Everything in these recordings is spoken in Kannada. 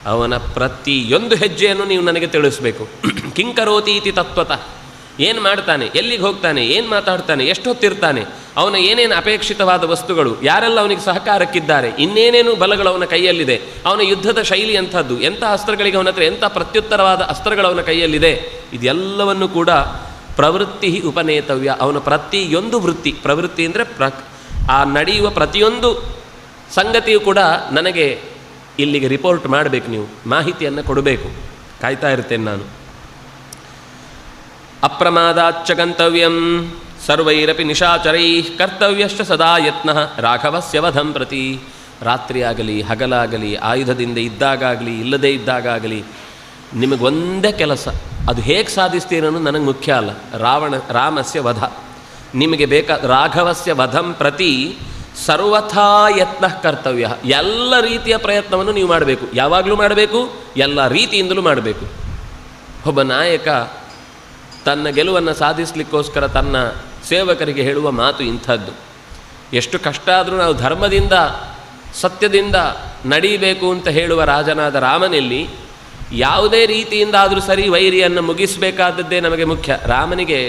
ಅವನ ಪ್ರತಿಯೊಂದು ಹೆಜ್ಜೆಯನ್ನು ನೀವು ನನಗೆ ತಿಳಿಸಬೇಕು. ಕಿಂಕರೋತಿ ಇತಿ ತತ್ವತಃ, ಏನು ಮಾಡ್ತಾನೆ, ಎಲ್ಲಿಗೆ ಹೋಗ್ತಾನೆ, ಏನು ಮಾತಾಡ್ತಾನೆ, ಎಷ್ಟೊತ್ತಿರ್ತಾನೆ, ಅವನ ಏನೇನು ಅಪೇಕ್ಷಿತವಾದ ವಸ್ತುಗಳು, ಯಾರೆಲ್ಲ ಅವನಿಗೆ ಸಹಕಾರಕ್ಕಿದ್ದಾರೆ, ಇನ್ನೇನೇನು ಬಲಗಳು ಅವನ ಕೈಯಲ್ಲಿದೆ, ಅವನ ಯುದ್ಧದ ಶೈಲಿ ಎಂಥದ್ದು, ಎಂಥ ಅಸ್ತ್ರಗಳಿಗೆ ಅವನ ಹತ್ರ ಎಂಥ ಪ್ರತ್ಯುತ್ತರವಾದ ಅಸ್ತ್ರಗಳು ಅವನ ಕೈಯಲ್ಲಿದೆ, ಇದೆಲ್ಲವನ್ನು ಕೂಡ ಪ್ರವೃತ್ತಿ ಉಪನೇತವ್ಯ. ಅವನ ಪ್ರತಿಯೊಂದು ವೃತ್ತಿ, ಪ್ರವೃತ್ತಿ ಅಂದರೆ ಆ ನಡೆಯುವ ಪ್ರತಿಯೊಂದು ಸಂಗತಿಯು ಕೂಡ ನನಗೆ ಇಲ್ಲಿಗೆ ರಿಪೋರ್ಟ್ ಮಾಡಬೇಕು, ನೀವು ಮಾಹಿತಿಯನ್ನು ಕೊಡಬೇಕು. ಕಾಯ್ತಾ ಇರ್ತೇನೆ ನಾನು. ಅಪ್ರಮಾದಾಚ್ಚ ಗಂತವ್ಯಂ ಸರ್ವೈರಪಿ ನಿಶಾಚರೈ ಕರ್ತವ್ಯಶ್ಚ ಸದಾ ಯತ್ನಃ ರಾಘವಸ್ಯ ವಧಂ ಪ್ರತಿ. ರಾತ್ರಿಯಾಗಲಿ ಹಗಲಾಗಲಿ, ಆಯುಧದಿಂದ ಇದ್ದಾಗಲಿ ಇಲ್ಲದೇ ಇದ್ದಾಗಲಿ, ನಿಮಗೊಂದೇ ಕೆಲಸ. ಅದು ಹೇಗೆ ಸಾಧಿಸ್ತೀರನ್ನು ನನಗೆ ಮುಖ್ಯ ಅಲ್ಲ. ರಾಮಸ್ಯ ವಧ ನಿಮಗೆ ರಾಘವಸ್ಯ ವಧಂ ಪ್ರತಿ ಸರ್ವಥಾ ಯತ್ನ ಕರ್ತವ್ಯ. ಎಲ್ಲ ರೀತಿಯ ಪ್ರಯತ್ನವನ್ನು ನೀವು ಮಾಡಬೇಕು, ಯಾವಾಗಲೂ ಮಾಡಬೇಕು, ಎಲ್ಲ ರೀತಿಯಿಂದಲೂ ಮಾಡಬೇಕು. ಒಬ್ಬ ನಾಯಕ ತನ್ನ ಗೆಲುವನ್ನು ಸಾಧಿಸಲಿಕ್ಕೋಸ್ಕರ ತನ್ನ ಸೇವಕರಿಗೆ ಹೇಳುವ ಮಾತು ಇಂಥದ್ದು. ಎಷ್ಟು ಕಷ್ಟ ಆದರೂ ನಾವು ಧರ್ಮದಿಂದ ಸತ್ಯದಿಂದ ನಡೀಬೇಕು ಅಂತ ಹೇಳುವ ರಾಜನಾದ ರಾಮನಲ್ಲಿ ಯಾವುದೇ ರೀತಿಯಿಂದ ಆದರೂ ಸರಿ ವೈರಿಯನ್ನು ಮುಗಿಸಬೇಕಾದದ್ದೇ ನಮಗೆ ಮುಖ್ಯ. ರಾಮನಿಗೆ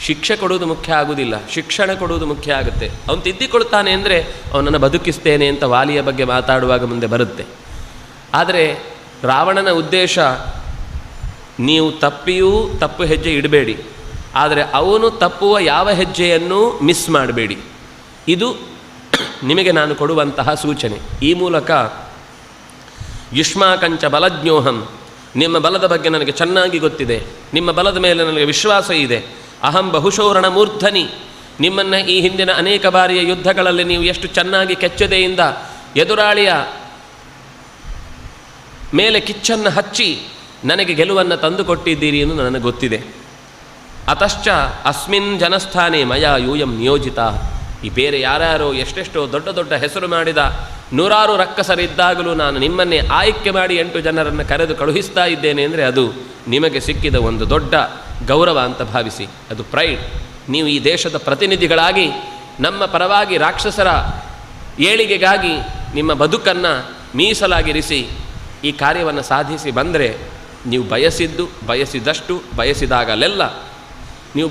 ಶಿಕ್ಷೆ ಕೊಡುವುದು ಮುಖ್ಯ ಆಗುವುದಿಲ್ಲ, ಶಿಕ್ಷಣ ಕೊಡುವುದು ಮುಖ್ಯ ಆಗುತ್ತೆ. ಅವನು ತಿದ್ದಿಕೊಳ್ತಾನೆ ಅಂದರೆ ಅವನನ್ನು ಬದುಕಿಸ್ತೇನೆ ಅಂತ ವಾಲಿಯ ಬಗ್ಗೆ ಮಾತಾಡುವಾಗ ಮುಂದೆ ಬರುತ್ತೆ. ಆದರೆ ರಾವಣನ ಉದ್ದೇಶ, ನೀವು ತಪ್ಪು ಹೆಜ್ಜೆ ಇಡಬೇಡಿ, ಆದರೆ ಅವನು ತಪ್ಪುವ ಯಾವ ಹೆಜ್ಜೆಯನ್ನು ಮಿಸ್ ಮಾಡಬೇಡಿ. ಇದು ನಿಮಗೆ ನಾನು ಕೊಡುವಂತಹ ಸೂಚನೆ. ಈ ಮೂಲಕ ಯುಷ್ಮಾಕಂಚ ಬಲಜ್ಞೋಹಂ, ನಿಮ್ಮ ಬಲದ ಬಗ್ಗೆ ನನಗೆ ಚೆನ್ನಾಗಿ ಗೊತ್ತಿದೆ, ನಿಮ್ಮ ಬಲದ ಮೇಲೆ ನನಗೆ ವಿಶ್ವಾಸ ಇದೆ. ಅಹಂ ಬಹುಶೋರಣ ಮೂರ್ಧನಿ, ನಿಮ್ಮನ್ನು ಈ ಹಿಂದಿನ ಅನೇಕ ಬಾರಿಯ ಯುದ್ಧಗಳಲ್ಲಿ ನೀವು ಎಷ್ಟು ಚೆನ್ನಾಗಿ ಕೆಚ್ಚದೆಯಿಂದ ಎದುರಾಳಿಯ ಮೇಲೆ ಕಿಚ್ಚನ್ನು ಹಚ್ಚಿ ನನಗೆ ಗೆಲುವನ್ನು ತಂದುಕೊಟ್ಟಿದ್ದೀರಿ ಎಂದು ನನಗೆ ಗೊತ್ತಿದೆ. ಅತಶ್ಚ ಅಸ್ಮಿನ್ ಜನಸ್ಥಾನೇ ಮಯಾ ಯೂಯಂ ನಿಯೋಜಿತ. ಈ ಬೇರೆ ಯಾರ್ಯಾರೋ ಎಷ್ಟೆಷ್ಟೋ ದೊಡ್ಡ ದೊಡ್ಡ ಹೆಸರು ಮಾಡಿದ ನೂರಾರು ರಕ್ಕಸರಿದ್ದಾಗಲೂ ನಾನು ನಿಮ್ಮನ್ನೇ ಆಯ್ಕೆ ಮಾಡಿ 8 ಜನರನ್ನು ಕರೆದು ಕಳುಹಿಸ್ತಾ ಇದ್ದೇನೆ ಅಂದರೆ ಅದು ನಿಮಗೆ ಸಿಕ್ಕಿದ ಒಂದು ದೊಡ್ಡ ಗೌರವ ಅಂತ ಭಾವಿಸಿ. ಅದು ಪ್ರೈಡ್. ನೀವು ಈ ದೇಶದ ಪ್ರತಿನಿಧಿಗಳಾಗಿ ನಮ್ಮ ಪರವಾಗಿ ರಾಕ್ಷಸರ ಏಳಿಗೆಗಾಗಿ ನಿಮ್ಮ ಬದುಕನ್ನು ಮೀಸಲಾಗಿರಿಸಿ ಈ ಕಾರ್ಯವನ್ನು ಸಾಧಿಸಿ ಬಂದರೆ, ನೀವು ಬಯಸಿದ್ದಷ್ಟು ಬಯಸಿದಾಗಲೆಲ್ಲ ನೀವು